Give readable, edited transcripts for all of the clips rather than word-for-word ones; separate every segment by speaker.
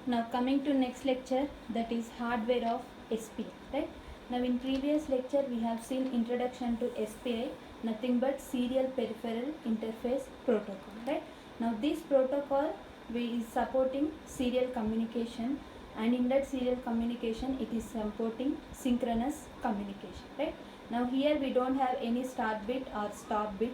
Speaker 1: Now coming to next lecture, that is hardware of SPI, right? Now in previous lecture we have seen introduction to SPI, nothing but serial peripheral interface protocol, right? Now this protocol is supporting serial communication, and in that serial communication it is supporting synchronous communication, right? Now here we don't have any start bit or stop bit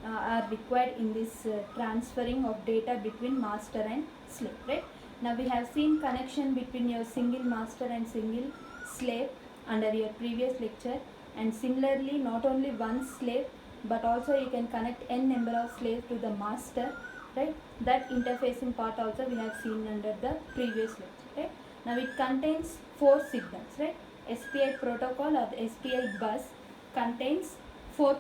Speaker 1: are required in this transferring of data between master and slave, right? Now we have seen connection between your single master and single slave under your previous lecture, and similarly not only one slave but also you can connect n number of slaves to the master, right? That interfacing part also we have seen under the previous lecture, right? Now it contains 4 signals, right? SPI protocol or the SPI bus contains 4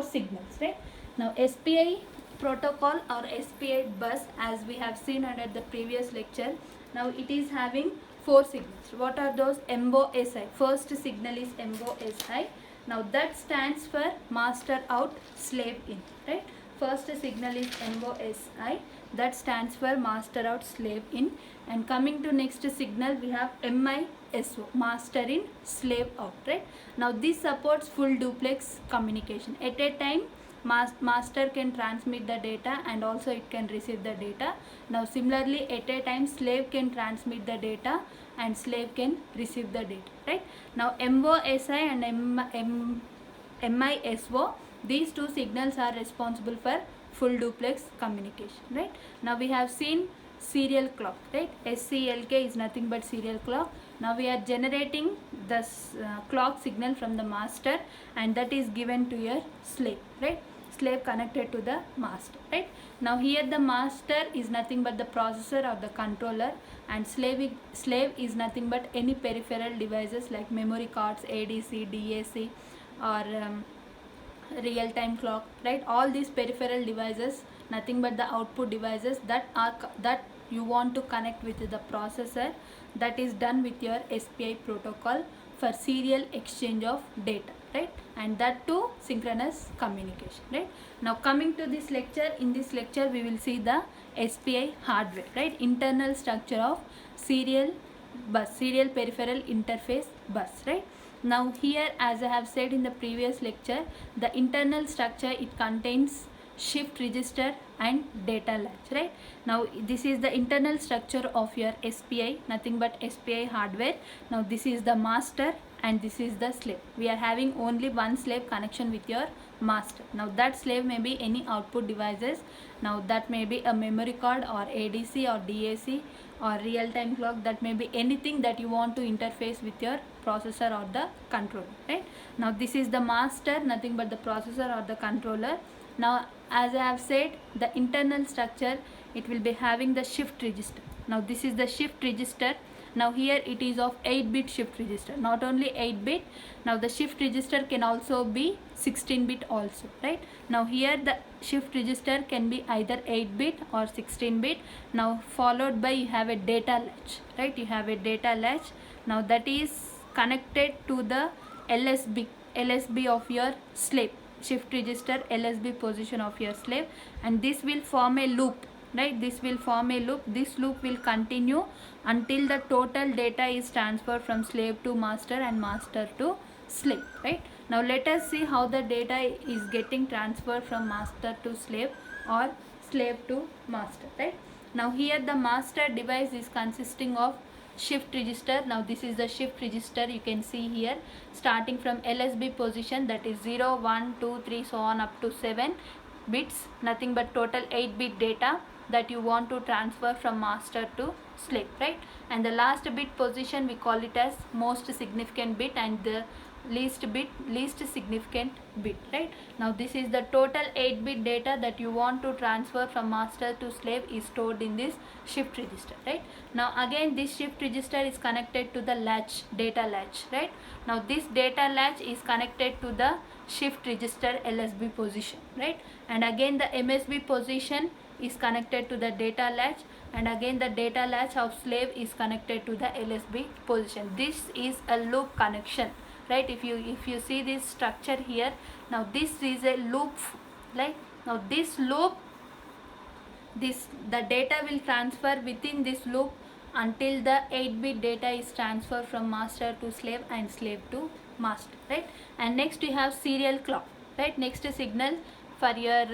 Speaker 1: signals, right? Now SPI protocol or SPI bus, as we have seen under the previous lecture, now it is having 4 signals. What are those? MOSI. First signal is MOSI. Now that stands for master out, slave in, right? First signal is MOSI, that stands for master out, slave in. And coming to next signal, we have MISO, master in, slave out, right? Now this supports full duplex communication. At a time master can transmit the data and also it can receive the data. Now similarly at a time slave can transmit the data and slave can receive the data, right? Now MOSI and MISO, these 2 signals are responsible for full duplex communication, right? Now we have seen serial clock, right? SCLK is nothing but serial clock. Now we are generating the clock signal from the master, and that is given to your slave, right? Slave connected to the master, right? Now here the master is nothing but the processor or the controller, and slave is nothing but any peripheral devices like memory cards, ADC, DAC, or real-time clock, right? All these peripheral devices, nothing but the output devices that you want to connect with the processor, that is done with your SPI protocol for serial exchange of data, right? And that too synchronous communication, right? Now coming to this lecture, in this lecture we will see the SPI hardware, right? Internal structure of serial bus, serial peripheral interface bus, right? Now here, as I have said in the previous lecture, the internal structure, it contains shift register and data latch, right? Now this is the internal structure of your SPI, nothing but SPI hardware. Now this is the master and this is the slave. We are having only one slave connection with your master. Now that slave may be any output devices. Now that may be a memory card or ADC or DAC or real-time clock, that may be anything that you want to interface with your processor or the controller, right? Now this is the master, nothing but the processor or the controller. Now as I have said, the internal structure, it will be having the shift register. Now this is the shift register. Now here it is of 8-bit shift register, not only 8-bit. Now the shift register can also be 16-bit also, right? Now here the shift register can be either 8-bit or 16-bit. Now followed by you have a data latch, right? You have a data latch. Now that is connected to the LSB of your slave, shift register LSB position of your slave, and this will form a loop, right? This will form a loop. This loop will continue until the total data is transferred from slave to master and master to slave, right? Now let us see how the data is getting transferred from master to slave or slave to master, right? Now here the master device is consisting of shift register. Now this is the shift register, you can see here, starting from LSB position, that is 0, 1, 2, 3, so on up to 7 bits, nothing but total 8-bit data that you want to transfer from master to slave, right? And the last bit position, we call it as most significant bit, and the least significant bit, right? Now this is the total 8-bit data that you want to transfer from master to slave is stored in this shift register, right? Now again this shift register is connected to the latch, data latch, right? Now this data latch is connected to the shift register LSB position, right? And again the MSB position is connected to the data latch, and again the data latch of slave is connected to the LSB position. This is a loop connection, right? If you see this structure here, now this is a loop, right? Now this loop, the data will transfer within this loop until the 8-bit data is transferred from master to slave and slave to master, right? And next we have serial clock, right? Next signal for your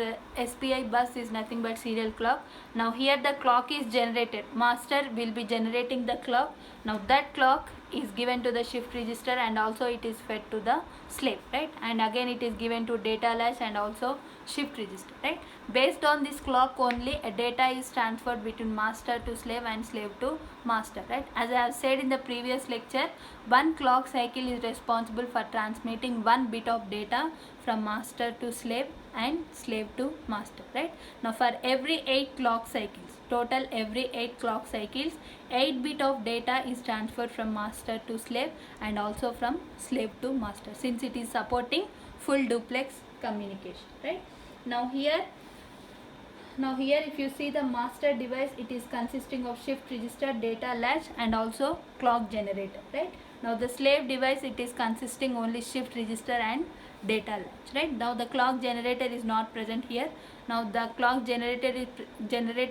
Speaker 1: SPI bus is nothing but serial clock. Now here the clock is generated, master will be generating the clock. Now that clock is given to the shift register and also it is fed to the slave, right? And again it is given to data latch and also shift register, right? Based on this clock only a data is transferred between master to slave and slave to master, right? As I have said in the previous lecture, one clock cycle is responsible for transmitting 1 bit of data from master to slave and slave to master, right? Now for every 8 clock cycles, total every 8 clock cycles, 8 bit of data is transferred from master to slave and also from slave to master, since it is supporting full duplex communication, right? Now here if you see the master device, it is consisting of shift register, data latch and also clock generator, right? Now the slave device, it is consisting only shift register and data latch, right? Now the clock generator is not present here. Now the clock generator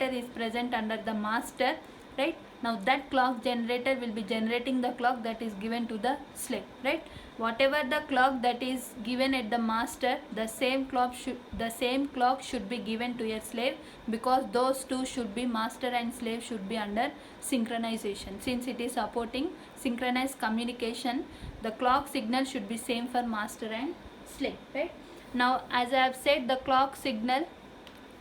Speaker 1: is present under the master, right? Now that clock generator will be generating the clock that is given to the slave, right? Whatever the clock that is given at the master, the same clock should be given to your slave, because those two should be, master and slave should be under synchronization. Since it is supporting synchronized communication, the clock signal should be same for master and slave, right? Now as I have said, the clock signal,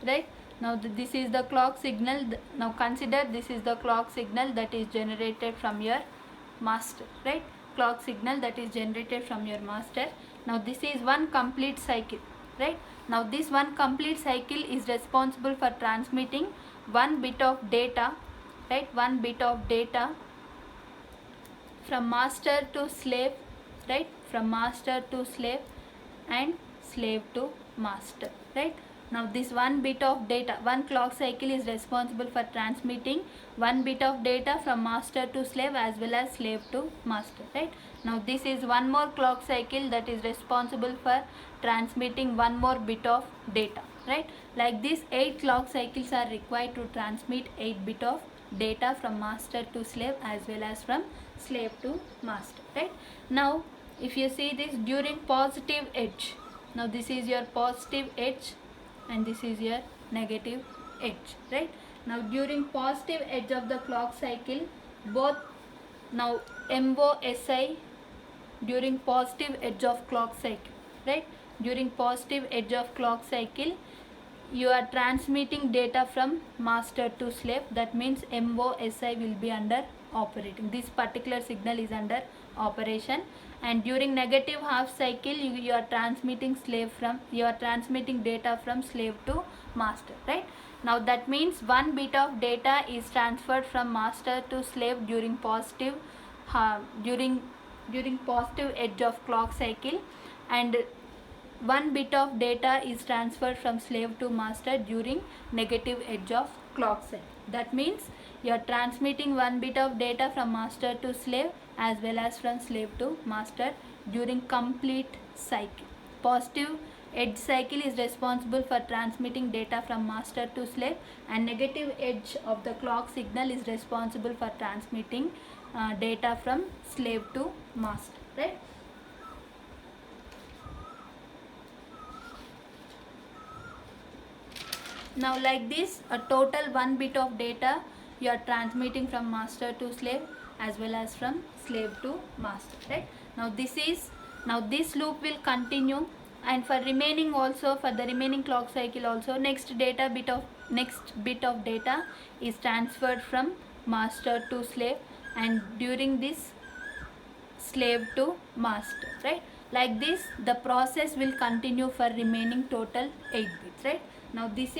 Speaker 1: right? Now this is the clock signal. Now consider this is the clock signal that is generated from your master, right? Clock signal that is generated from your master. Now this is one complete cycle, right? Now this one complete cycle is responsible for transmitting 1 bit of data, right? 1 bit of data from master to slave, right? From master to slave and slave to master, right? Now this 1 bit of data, one clock cycle is responsible for transmitting 1 bit of data from master to slave as well as slave to master, right? Now this is one more clock cycle that is responsible for transmitting 1 more bit of data, right? Like this 8 clock cycles are required to transmit 8 bit of data from master to slave as well as from slave to master, right? Now if you see this during positive edge, now this is your positive edge and this is your negative edge, right? Now during positive edge of the clock cycle, both, now MOSI during positive edge of clock cycle, right? During positive edge of clock cycle, you are transmitting data from master to slave. That means MOSI will be under operating. This particular signal is under operation. And during negative half cycle, you are transmitting data from slave to master, right? Now that means 1 bit of data is transferred from master to slave during positive edge of clock cycle, and 1 bit of data is transferred from slave to master during negative edge of clock cycle. That means you are transmitting 1 bit of data from master to slave as well as from slave to master during complete cycle. Positive edge cycle is responsible for transmitting data from master to slave, and negative edge of the clock signal is responsible for transmitting data from slave to master, right? Now like this, a total 1 bit of data you are transmitting from master to slave as well as from slave to master, right? Now this loop will continue, and for remaining also, for the remaining clock cycle also, next bit of data is transferred from master to slave, and during this slave to master, right? Like this the process will continue for remaining total 8 bits, right? Now this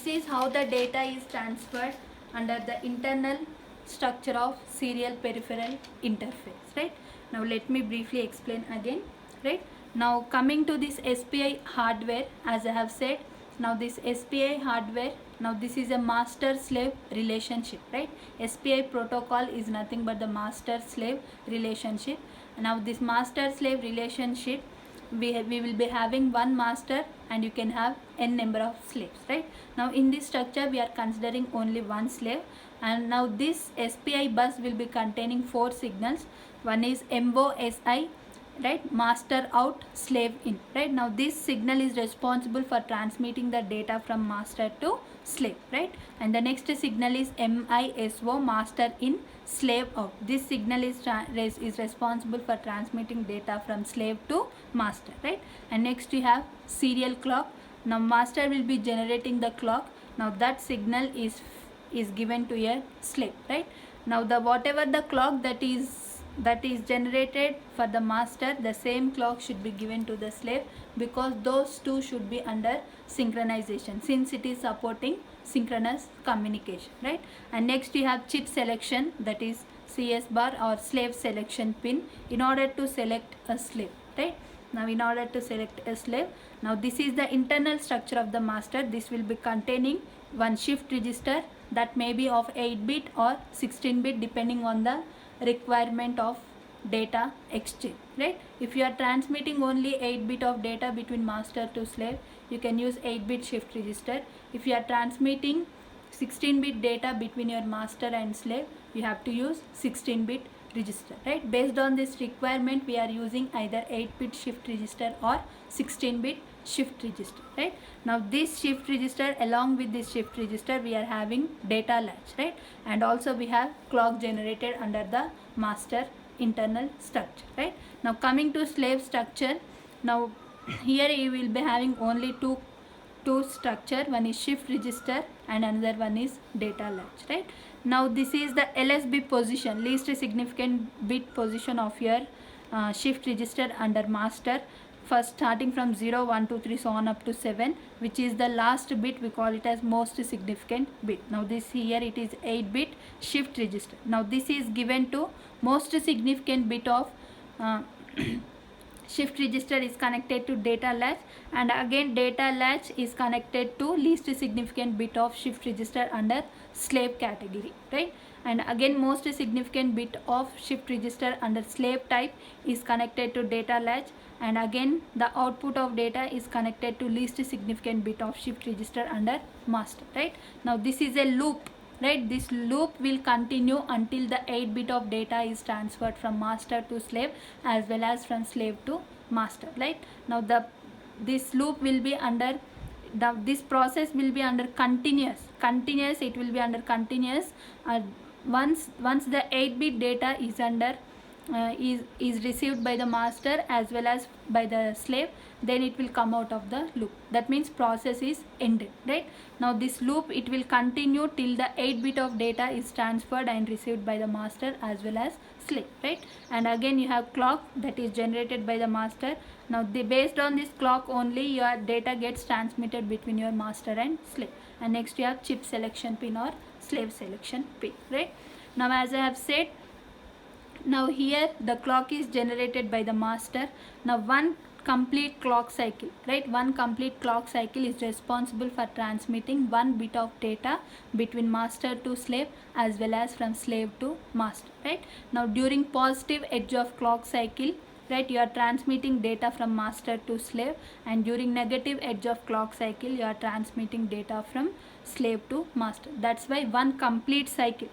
Speaker 1: is how the data is transferred under the internal structure of serial peripheral interface, right? Now let me briefly explain again, right? Now coming to this SPI hardware, as I have said, now this SPI hardware, now this is a master slave relationship, right? SPI protocol is nothing but the master slave relationship. Now this master slave relationship we will be having one master and you can have n number of slaves, right? Now in this structure we are considering only one slave, and now this SPI bus will be containing 4 signals. One is MOSI, right, master out, slave in, right? Now this signal is responsible for transmitting the data from master to slave, right? And the next signal is MISO, master in, slave out. This signal is responsible for transmitting data from slave to master, right? And next we have serial clock. Now master will be generating the clock. Now that signal is given to a slave, right? Now the whatever the clock that is generated for the master, the same clock should be given to the slave, because those two should be under synchronization, since it is supporting synchronous communication, right? And next you have chip selection, that is CS bar or slave selection pin, in order to select a slave, right? Now in order to select a slave, now this is the internal structure of the master. This will be containing one shift register that may be of 8-bit or 16-bit depending on the requirement of data exchange, right? If you are transmitting only 8-bit of data between master to slave, you can use 8-bit shift register. If you are transmitting 16-bit data between your master and slave, you have to use 16-bit register, right? Based on this requirement, we are using either 8-bit shift register or 16-bit shift register, right? Now this shift register, along with this shift register, we are having data latch, right? And also we have clock generated under the master internal structure, right? Now coming to slave structure, now here you will be having only two structure. One is shift register and another one is data latch, right? Now this is the LSB position, least significant bit position of your shift register under master. First starting from 0, 1, 2, 3 so on up to 7, which is the last bit, we call it as most significant bit. Now this here it is 8-bit shift register. Now this is given to most significant bit of shift register is connected to data latch, and again data latch is connected to least significant bit of shift register under slave category, right? And again most significant bit of shift register under slave type is connected to data latch, and again the output of data is connected to least significant bit of shift register under master, right? Now this is a loop, right? This loop will continue until the 8-bit of data is transferred from master to slave as well as from slave to master, right? Now this loop will be under this process will be under continuous, it will be under continuous. Once the 8-bit data is under is received by the master as well as by the slave, then it will come out of the loop. That means process is ended, right? Now this loop, it will continue till the 8-bit of data is transferred and received by the master as well as slave, right? And again you have clock that is generated by the master. Now based on this clock only your data gets transmitted between your master and slave. And next you have chip selection pin or slave selection pin, right? Now as I have said, now here the clock is generated by the master. Now one complete clock cycle, right? One complete clock cycle is responsible for transmitting 1 bit of data between master to slave as well as from slave to master, right? Now during positive edge of clock cycle, right, you are transmitting data from master to slave, and during negative edge of clock cycle you are transmitting data from slave to master. That's why one complete cycle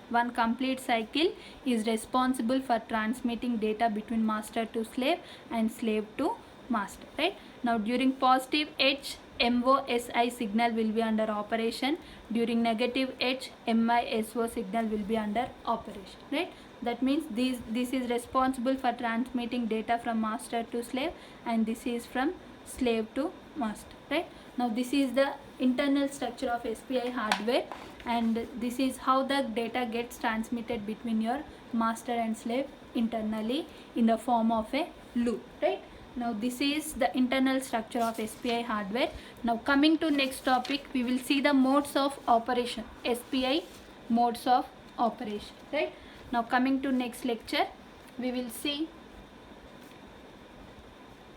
Speaker 1: is responsible for transmitting data between master to slave and slave to master, right? Now during positive edge, MOSI signal will be under operation. During negative edge, MISO signal will be under operation, right? That means this is responsible for transmitting data from master to slave, and this is from slave to master, right? Now this is the internal structure of SPI hardware, and this is how the data gets transmitted between your master and slave internally in the form of a loop, right? Now this is the internal structure of SPI hardware. Now coming to next topic, we will see the modes of operation, SPI modes of operation, right? Now coming to next lecture, we will see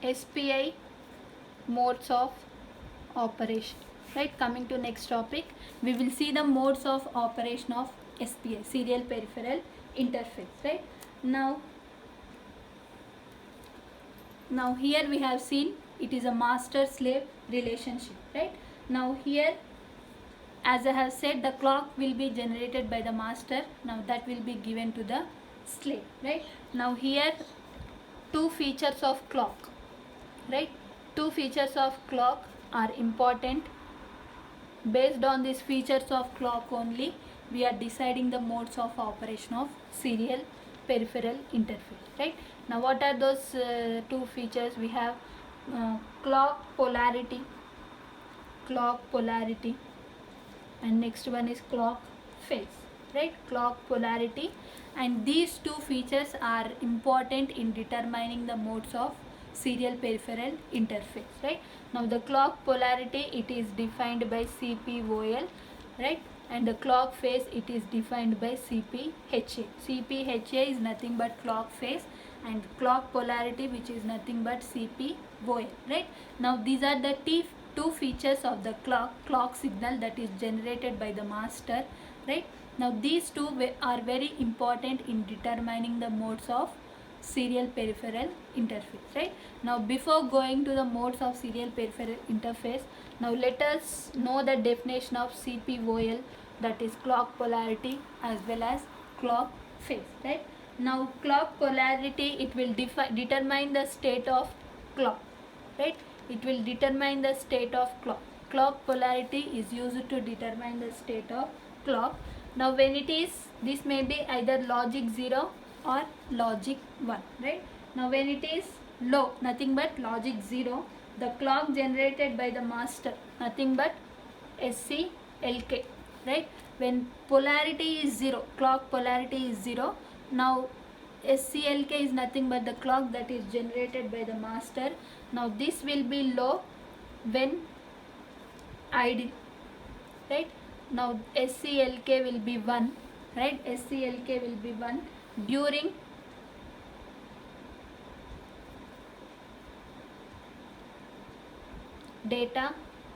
Speaker 1: SPI modes of operation, right? Coming to next topic, we will see the modes of operation of SPI, serial peripheral interface, right? Now Now here we have seen it is a master slave relationship, right? Now here, as I have said, the clock will be generated by the master. Now that will be given to the slave, right? Now here two features of clock, right? Two features of clock are important. Based on these features of clock only, we are deciding the modes of operation of serial peripheral interface, right? Now what are those two features? We have clock polarity, and next one is clock phase, right? Clock polarity, and these two features are important in determining the modes of serial peripheral interface, right? Now the clock polarity, it is defined by CPOL, right? And the clock phase, it is defined by CPHA. CPHA is nothing but clock phase, and clock polarity, which is nothing but CPOL, right? Now these are the two features of the clock signal that is generated by the master, right? Now these two are very important in determining the modes of serial peripheral interface, right? Now before going to the modes of serial peripheral interface, now let us know the definition of CPOL, that is clock polarity as well as clock phase, right? Now clock polarity, it will determine the state of clock, right? It will determine the state of clock. Clock polarity is used to determine the state of clock. Now when it is, this may be either logic 0 or logic 1, right? Now when it is low, nothing but logic 0, the clock generated by the master, nothing but SCLK, right? When polarity is 0, clock polarity is 0, now SCLK is nothing but the clock that is generated by the master. Now this will be low when idle, right? Now SCLK will be 1, right? SCLK will be 1 during data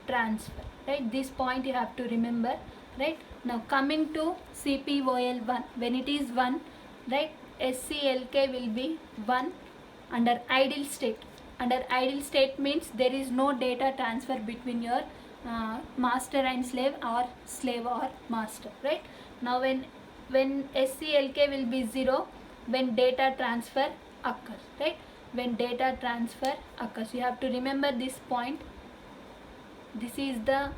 Speaker 1: transfer, right? This point you have to remember, right? Now coming to CPOL 1, when it is 1, right, SCLK will be 1 under idle state. Under idle state means there is no data transfer between your master and slave, or slave or master, right? Now when SCLK will be 0 when data transfer occurs, right? When data transfer occurs, you have to remember this point. This is the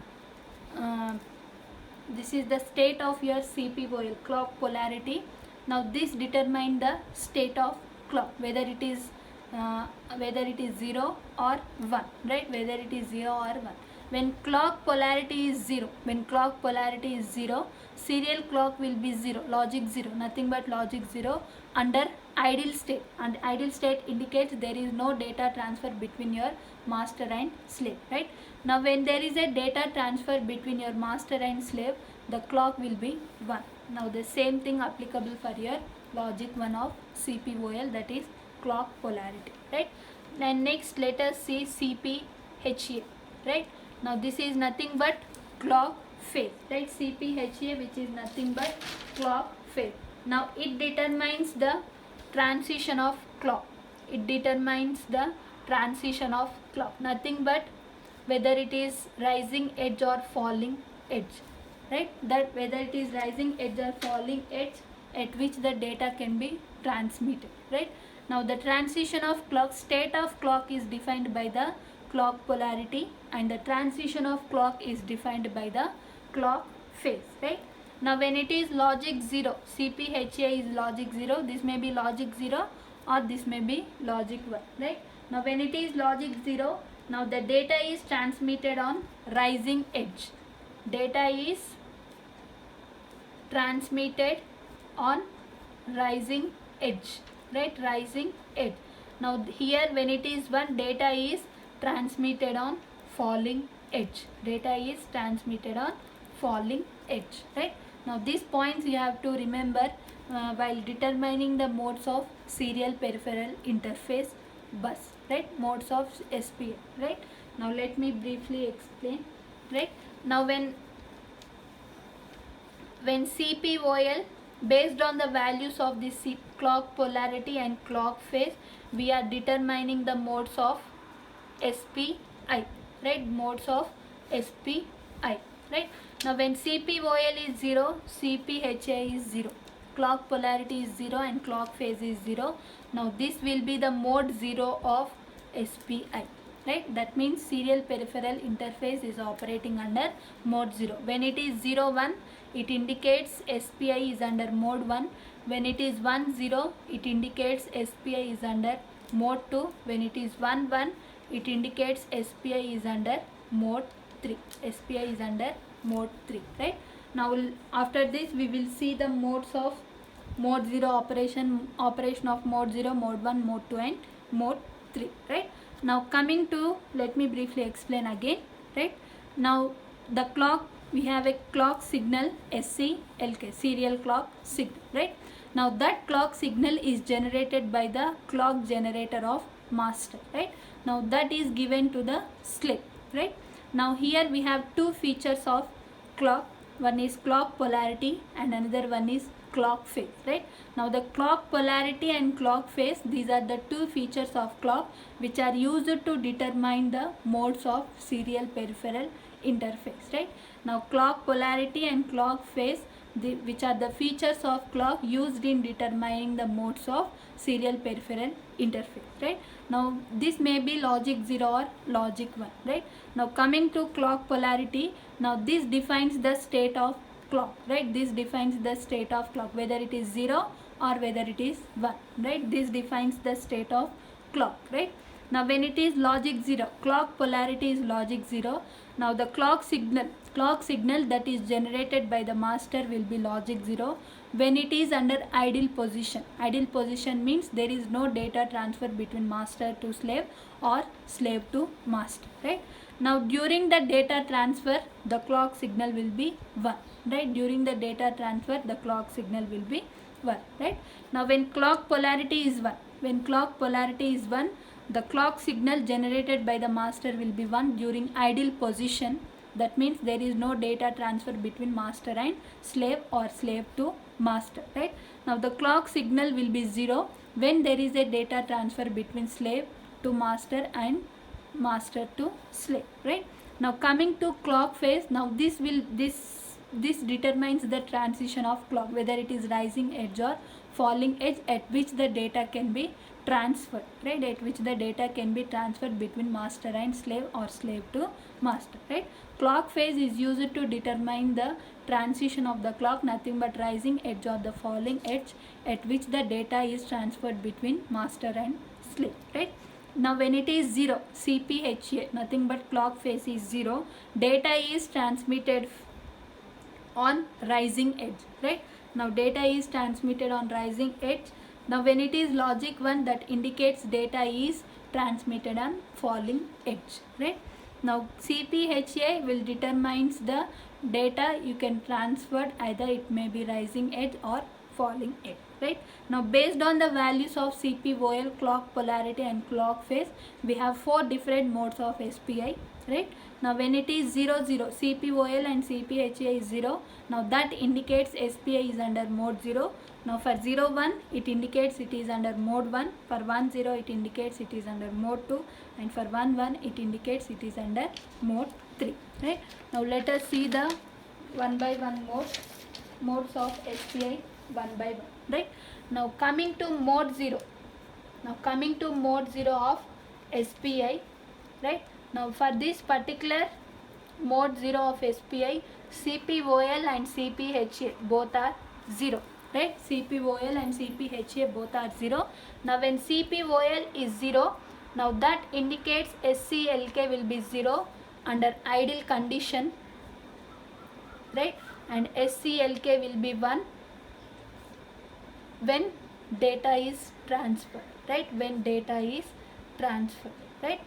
Speaker 1: state of your CPOL, clock polarity. Now this determines the state of clock, whether it is 0 or 1, right? Whether it is 0 or 1. When clock polarity is 0, serial clock will be 0, logic 0, nothing but logic 0 under idle state. And idle state indicates there is no data transfer between your master and slave, right? Now when there is a data transfer between your master and slave, the clock will be 1. Now the same thing applicable for your logic 1 of CPOL, that is clock polarity, right? And next let us see CPHA, right? Now this is nothing but clock phase, right? CPHA, which is nothing but clock phase. Now it determines the transition of clock. Nothing but whether it is rising edge or falling edge, right? That whether it is rising edge or falling edge at which the data can be transmitted, right? Now the transition of clock, state of clock is defined by the clock polarity, and the transition of clock is defined by the clock phase, right? Now when it is logic 0, CPHA is logic 0, this may be logic 0 or this may be logic 1, right? Now when it is logic 0, now the data is transmitted on rising edge. Data is transmitted on rising edge, right? Rising edge. Now here when it is 1, data is transmitted on falling edge. Right? Now these points you have to remember while determining the modes of serial peripheral interface bus, right? Modes of SPA, right? Now let me briefly explain, right? Now when CPOL based on the values of the clock polarity and clock phase, we are determining the modes of SPI, right? Modes of SPI, right? Now when CPOL is 0, CPHA is 0. Clock polarity is 0 and clock phase is 0. Now this will be the mode 0 of SPI, right? That means serial peripheral interface is operating under mode 0. When it is 0, 1, it indicates SPI is under mode 1. When it is 1, 0, it indicates SPI is under mode 2. When it is 1, 1, it indicates SPI is under mode 3. SPI is under mode 3, right? Now after this we will see the modes of mode 0 operation of mode 0, mode 1, mode 2 and mode 3, right? Now coming to, let me briefly explain again, right? Now the clock, we have a clock signal SCLK, serial clock signal, right? Now that clock signal is generated by the clock generator of master, right? Now that is given to the slave, right? Now here we have two features of clock. One is clock polarity and another one is clock phase, right? Now the clock polarity and clock phase, these are the two features of clock which are used to determine the modes of serial peripheral interface, right? Now clock polarity and clock phase, which are the features of clock used in determining the modes of serial peripheral interface, right? Now this may be logic 0 or logic 1, right? Now coming to clock polarity, now this defines the state of clock, right? This defines the state of clock, whether it is 0 or whether it is 1, right? This defines the state of clock, right? Now when it is logic 0, clock polarity is logic 0. Now the clock signal that is generated by the master will be logic 0 when it is under idle position. Idle position means there is no data transfer between master to slave or slave to master, right? Now during the data transfer, the clock signal will be 1, right? During the data transfer, the clock signal will be 1, right? Now when clock polarity is 1, the clock signal generated by the master will be 1 during idle position. That means there is no data transfer between master and slave or slave to master, right? Now the clock signal will be 0 when there is a data transfer between slave to master and master to slave, right? Now coming to clock phase, now this determines the transition of clock, whether it is rising edge or falling edge at which the data can be transferred, right? At which the data can be transferred between master and slave or slave to master, right? Clock phase is used to determine the transition of the clock, nothing but rising edge or the falling edge at which the data is transferred between master and slave, right? Now when it is 0, CPHA, nothing but clock phase is 0, data is transmitted on rising edge, right? Now data is transmitted on rising edge. Now when it is logic 1, that indicates data is transmitted on falling edge, right? Now CPHA will determines the data you can transfer, either it may be rising edge or falling edge, right? Now based on the values of CPOL, clock polarity and clock phase, we have 4 different modes of SPI, right? Now when it is 0, 0, CPOL and CPHA is 0, now that indicates SPI is under mode 0. Now for 0, 1, it indicates it is under mode 1. For 1, 0, it indicates it is under mode 2. And for 1, 1, it indicates it is under mode 3, right? Now let us see the one by one modes of SPI one by one, right? Now coming to mode 0. Now coming to mode 0 of SPI, right? Now for this particular mode 0 of SPI, CPOL and CPHA both are 0, right? CPOL and CPHA both are 0. Now when CPOL is 0, now that indicates SCLK will be 0 under idle condition, right? And SCLK will be 1 when data is transferred, right? When data is transferred, right?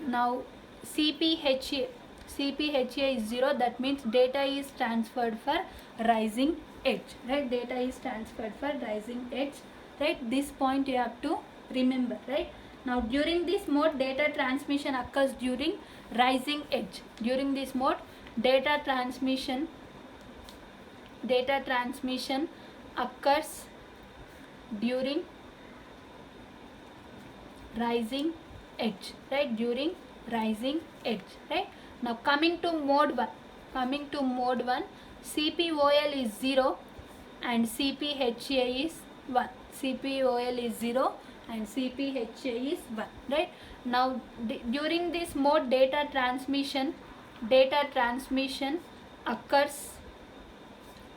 Speaker 1: Now CPHA is 0, that means data is transferred for rising edge, right? Data is transferred for rising edge, right? This point you have to remember, right? Now during this mode, data transmission occurs during rising edge. During this mode, data transmission occurs during rising edge, right? During rising edge, right? Now coming to mode 1, CPOL is 0 and CPHA is 1. CPOL is 0 and CPHA is 1, right? Now during this mode, data transmission occurs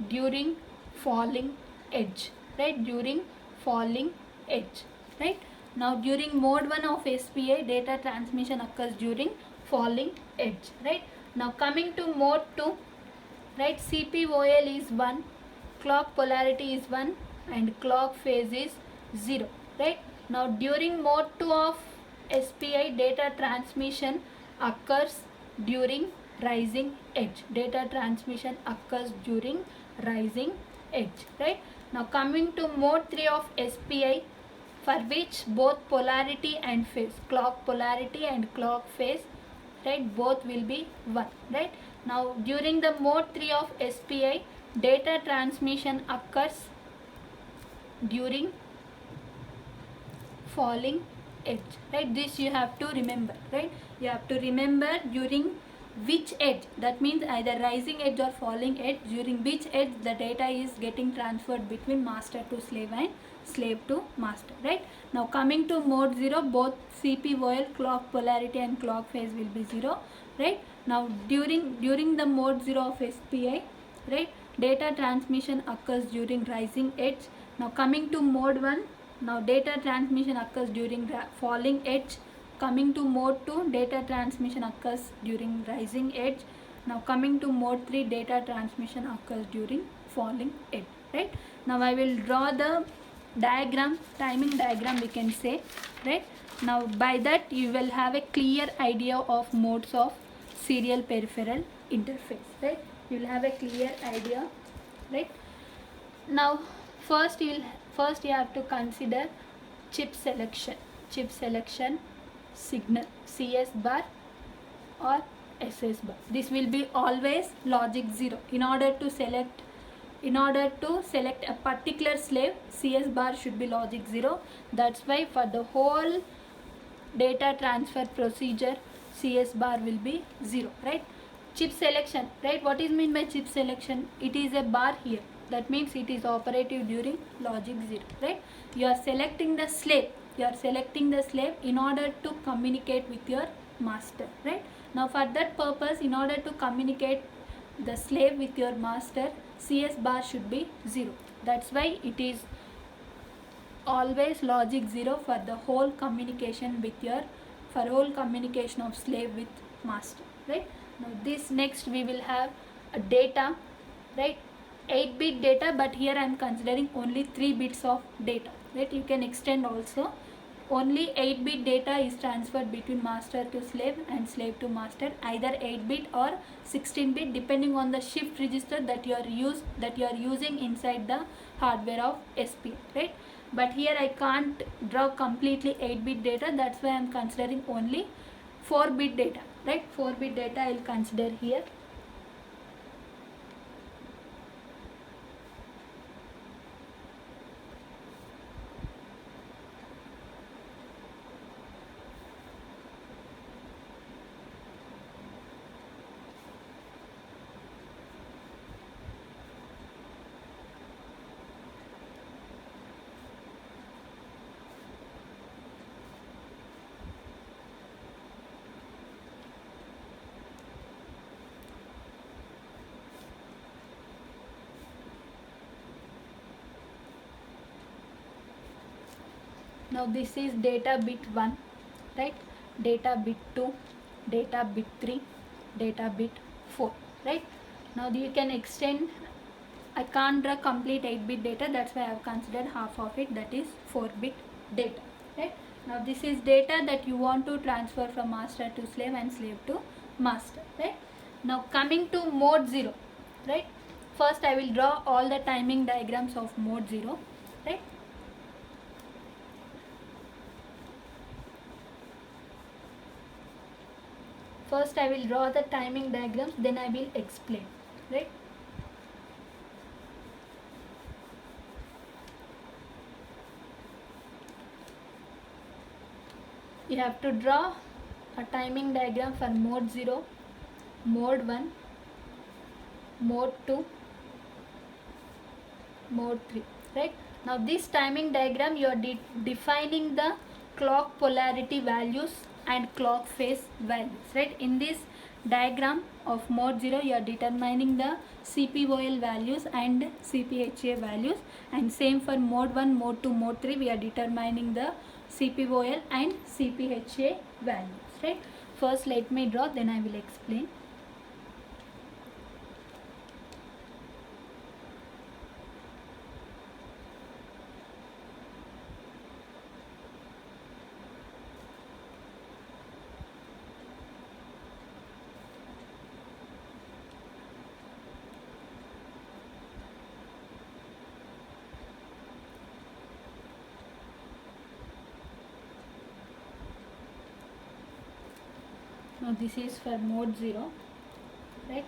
Speaker 1: during falling edge, right? During falling edge, right? Now during mode 1 of SPI, data transmission occurs during falling edge, right? Now coming to mode 2, right? CPOL is 1, clock polarity is 1 and clock phase is 0, right? Now during mode 2 of SPI, data transmission occurs during rising edge. Data transmission occurs during rising edge, right? Now coming to mode 3 of SPI, for which both polarity and phase, clock polarity and clock phase, right, both will be 1, right? Now during the mode 3 of SPI, data transmission occurs during falling edge, right? This you have to remember, right? You have to remember during which edge, that means either rising edge or falling edge, during which edge the data is getting transferred between master to slave and slave to master, right? Now coming to mode 0, both CPOL, clock polarity and clock phase will be 0, right? Now during the mode 0 of SPI, right, data transmission occurs during rising edge. Now coming to mode 1, now data transmission occurs during falling edge. Coming to mode 2, data transmission occurs during rising edge. Now coming to mode 3, data transmission occurs during falling edge, right? Now I will draw the diagram, timing diagram we can say, right? Now by that you will have a clear idea of modes of serial peripheral interface, right? You will have a clear idea, right? Now first you have to consider chip selection signal, CS bar or SS bar. This will be always logic 0. In order to select a particular slave, CS bar should be logic 0. That's why for the whole data transfer procedure, CS bar will be 0, right? Chip selection, right? What is meant by chip selection? It is a bar here. That means it is operative during logic 0, right? You are selecting the slave in order to communicate with your master, right? Now for that purpose, in order to communicate the slave with your master, CS bar should be 0. That's why it is always logic 0 for the whole communication of slave with master, right? Now this next we will have a data, right? 8-bit data, but here I am considering only 3 bits of data, right? You can extend also. Only 8-bit data is transferred between master to slave and slave to master, either 8-bit or 16-bit, depending on the shift register that you are using inside the hardware of SPI, right? But here I can't draw completely 8-bit data. That's why I am considering only 4-bit data, right? 4-bit data I will consider here. Now this is data bit 1, right? Data bit 2, data bit 3, data bit 4, right? Now you can extend. I can't draw complete 8-bit data, that's why I have considered half of it, that is 4-bit data, right? Now this is data that you want to transfer from master to slave and slave to master, right? Now coming to mode 0, right? First I will draw all the timing diagrams of mode 0, right? First I will draw the timing diagrams, then I will explain, right? you have to draw a timing diagram for mode 0, mode 1, mode 2, mode 3, right? Now this timing diagram, you are defining the clock polarity values and clock phase values, right? In this diagram of mode 0, you are determining the CPOL values and CPHA values, and same for mode 1, mode 2, mode 3, we are determining the CPOL and CPHA values, right? First let me draw, then I will explain. Now this is for mode 0, right?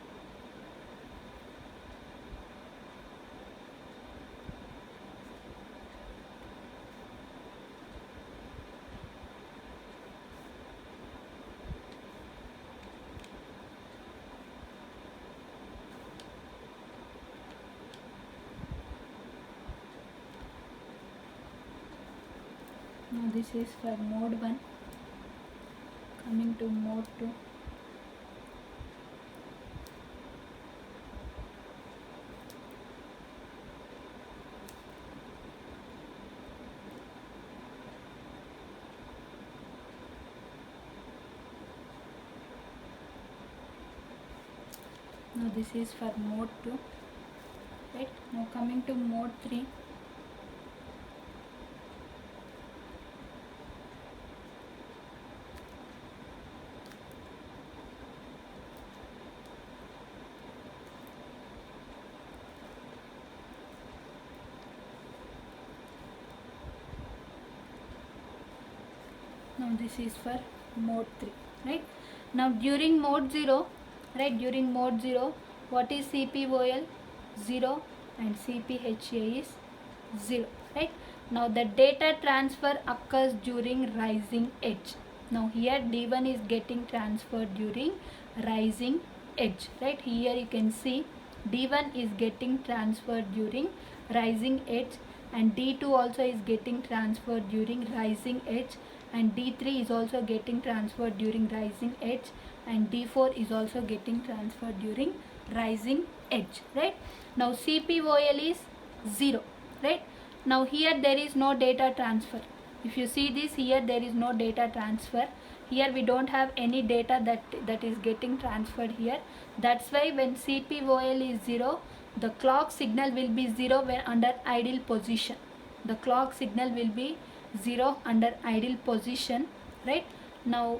Speaker 1: Now this is for mode 1, coming to mode 2. Now this is for mode 2, right? Now coming to mode 3. Now this is for mode 3, right? Now during mode 0, right, during mode 0, what is CPOL? 0 and CPHA is 0, right? Now the data transfer occurs during rising edge. Now here D1 is getting transferred during rising edge, right? Here you can see D1 is getting transferred during rising edge, and D2 also is getting transferred during rising edge, and D3 is also getting transferred during rising edge, and D4 is also getting transferred during rising edge, right? Now CPOL is 0, right? Now here there is no data transfer. If you see this, here there is no data transfer. Here we don't have any data that is getting transferred here. That's why when CPOL is 0, the clock signal will be 0 when under idle position. The clock signal will be 0 under idle position, right? Now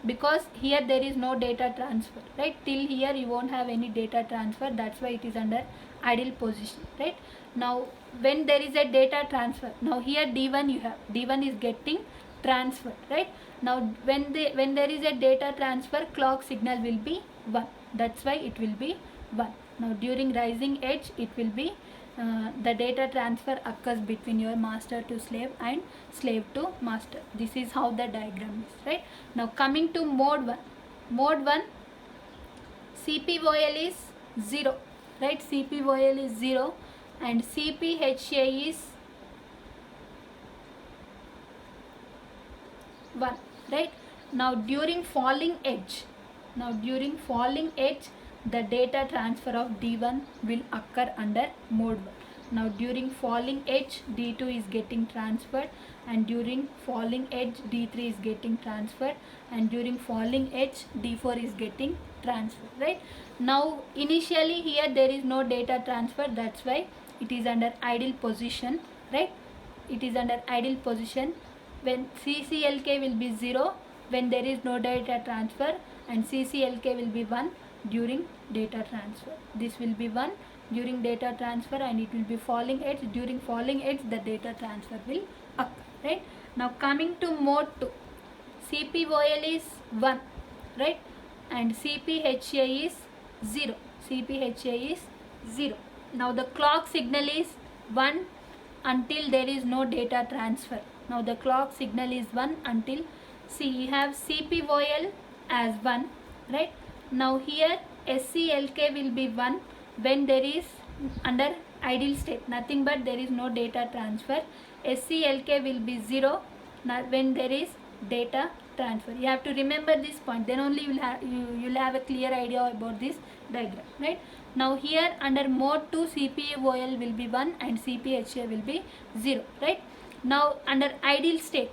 Speaker 1: because here there is no data transfer, right? Till here you won't have any data transfer, that's why it is under idle position, right? Now when there is a data transfer, now here D1 you have, D1 is getting transferred, right? Now when there is a data transfer, clock signal will be 1, that's why it will be 1. Now during rising edge it will be the data transfer occurs between your master to slave and slave to master. This is how the diagram is, right? Now coming to mode 1. Mode 1, CPOL is 0, right? CPOL is 0 and CPHA is 1, right? Now during falling edge, the data transfer of D1 will occur under mode 1. Now during falling edge, D2 is getting transferred, and during falling edge, D3 is getting transferred, and during falling edge, D4 is getting transferred, right? Now initially here there is no data transfer, that's why it is under idle position, right? It is under idle position when CCLK will be 0 when there is no data transfer, and CCLK will be 1 during data transfer. This will be 1 during data transfer, and it will be falling edge. During falling edge the data transfer will occur, right? Now coming to mode 2, CPOL is 1, right? And CPHA is 0. CPHA is 0. Now the clock signal is 1 until there is no data transfer. Now the clock signal is 1 until see you have CPOL as 1, right? Now here SCLK will be 1 when there is under ideal state, nothing but there is no data transfer. SCLK will be 0 when there is data transfer. You have to remember this point, then only you'll have a clear idea about this diagram, right? Now here under mode 2 CPOL will be 1 and CPHA will be 0, right? Now under ideal state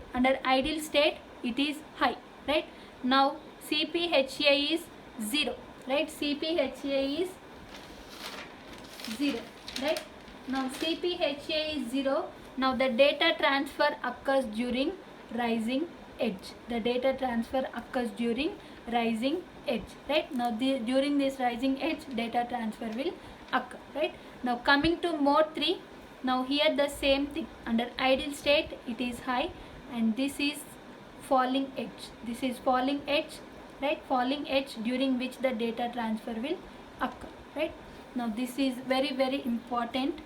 Speaker 1: it is high, right? Now CPHA is 0, right? CPHA is 0, right? Now CPHA is 0. Now the data transfer occurs during rising edge. The data transfer occurs during rising edge, right? Now during this rising edge data transfer will occur, right? Now coming to mode 3, now here the same thing, under ideal state it is high and this is falling edge. This is falling edge, right? Falling edge during which the data transfer will occur, right? Now this is very very important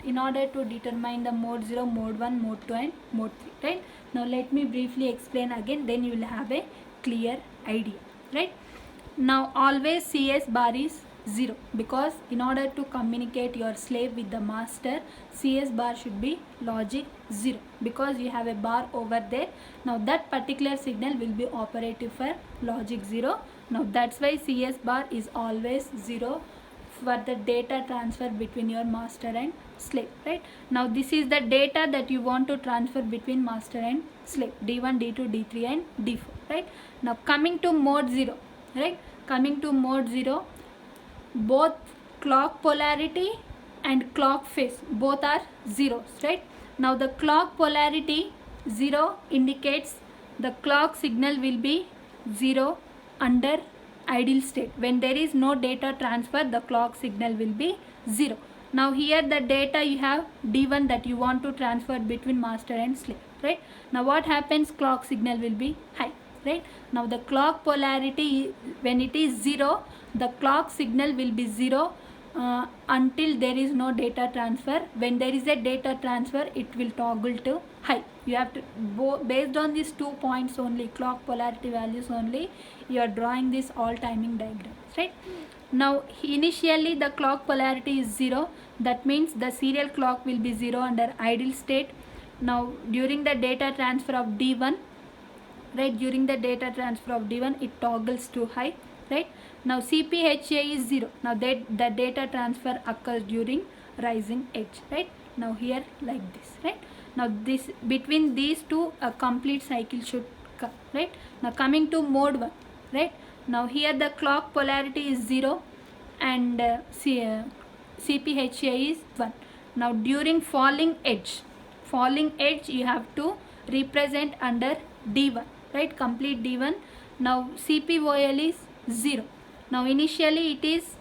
Speaker 1: in order to determine the mode 0, mode 1, mode 2 and mode 3, right? Now let me briefly explain again, then you will have a clear idea, right? Now always CS bar is 0 because in order to communicate your slave with the master, CS bar should be logic 0 because you have a bar over there. Now that particular signal will be operative for logic 0. Now that's why CS bar is always 0 for the data transfer between your master and slave, right? Now this is the data that you want to transfer between master and slave, D1, D2, D3 and D4, right? Now coming to mode 0, right? Coming to mode 0, both clock polarity and clock phase both are zeros, right? Now the clock polarity 0 indicates the clock signal will be 0 under ideal state. When there is no data transfer, the clock signal will be 0. Now here the data you have D1 that you want to transfer between master and slave, right? Now what happens? Clock signal will be high, right? Now the clock polarity, when it is 0, the clock signal will be 0 until there is no data transfer. When there is a data transfer, it will toggle to high. You have to, based on these 2 points only, clock polarity values only, you are drawing this all timing diagrams, right? Now initially the clock polarity is 0, that means the serial clock will be 0 under ideal state. Now during the data transfer of D1, right, during the data transfer of D1 it toggles to high, right? Now CPHA is 0. Now the data transfer occurs during rising edge, right? Now here like this, right? Now this, between these two a complete cycle should come, right? Now coming to mode 1, right? Now here the clock polarity is 0 and CPHA is 1. Now during falling edge you have to represent under D1, right? Complete D1. Now CPOL is 0. Now initially it is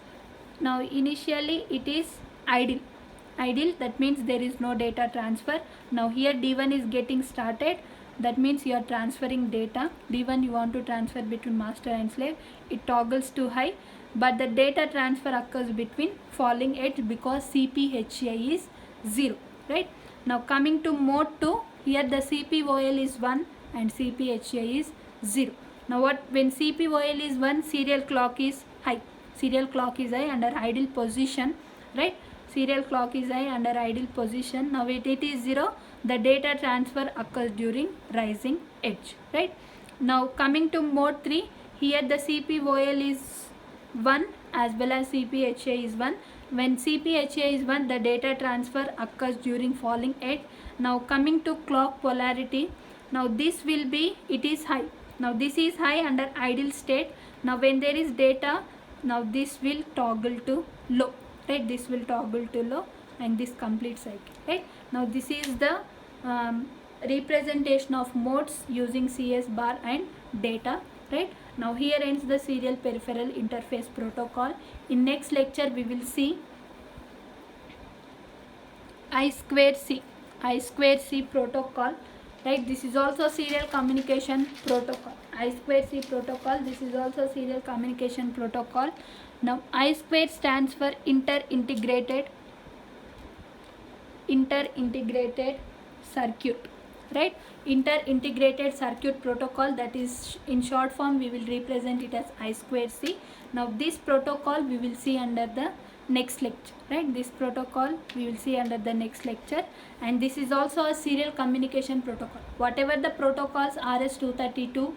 Speaker 1: ideal, that means there is no data transfer. Now here D1 is getting started, that means you are transferring data. D1 you want to transfer between master and slave, it toggles to high, but the data transfer occurs between falling edge because CPHA is 0, right? Now coming to mode 2, here the CPOL is 1 and CPHA is 0. Now when CPOL is 1, serial clock is high. Serial clock is high under ideal position, right? Serial clock is high under ideal position. Now it is 0, the data transfer occurs during rising edge, right? Now coming to mode 3, here the CPOL is 1 as well as CPHA is 1. When CPHA is 1, the data transfer occurs during falling edge. Now coming to clock polarity, now this will be, it is high. Now this is high under ideal state. Now when there is data, now this will toggle to low, right? This will toggle to low and this complete cycle, right? Now this is the representation of modes using CS bar and data, right? Now here ends the serial peripheral interface protocol. In next lecture we will see I2C protocol, right? This is also serial communication protocol. I2C protocol, this is also serial communication protocol. Now I2 stands for inter-integrated circuit, right? Inter-integrated circuit protocol, that is in short form we will represent it as I2C. Now this protocol we will see under the next lecture, right? This protocol we will see under the next lecture, and this is also a serial communication protocol. Whatever the protocols, RS-232,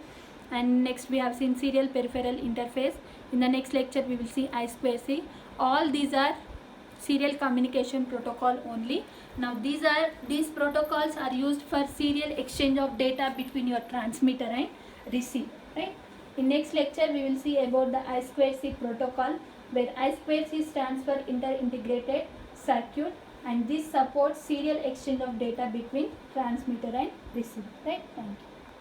Speaker 1: and next we have seen serial peripheral interface. In the next lecture we will see I2C. All these are serial communication protocol only. Now these protocols are used for serial exchange of data between your transmitter and receiver, right? In next lecture we will see about the I2C protocol, where I2C stands for inter-integrated circuit, and this supports serial exchange of data between transmitter and receiver, right? Thank you.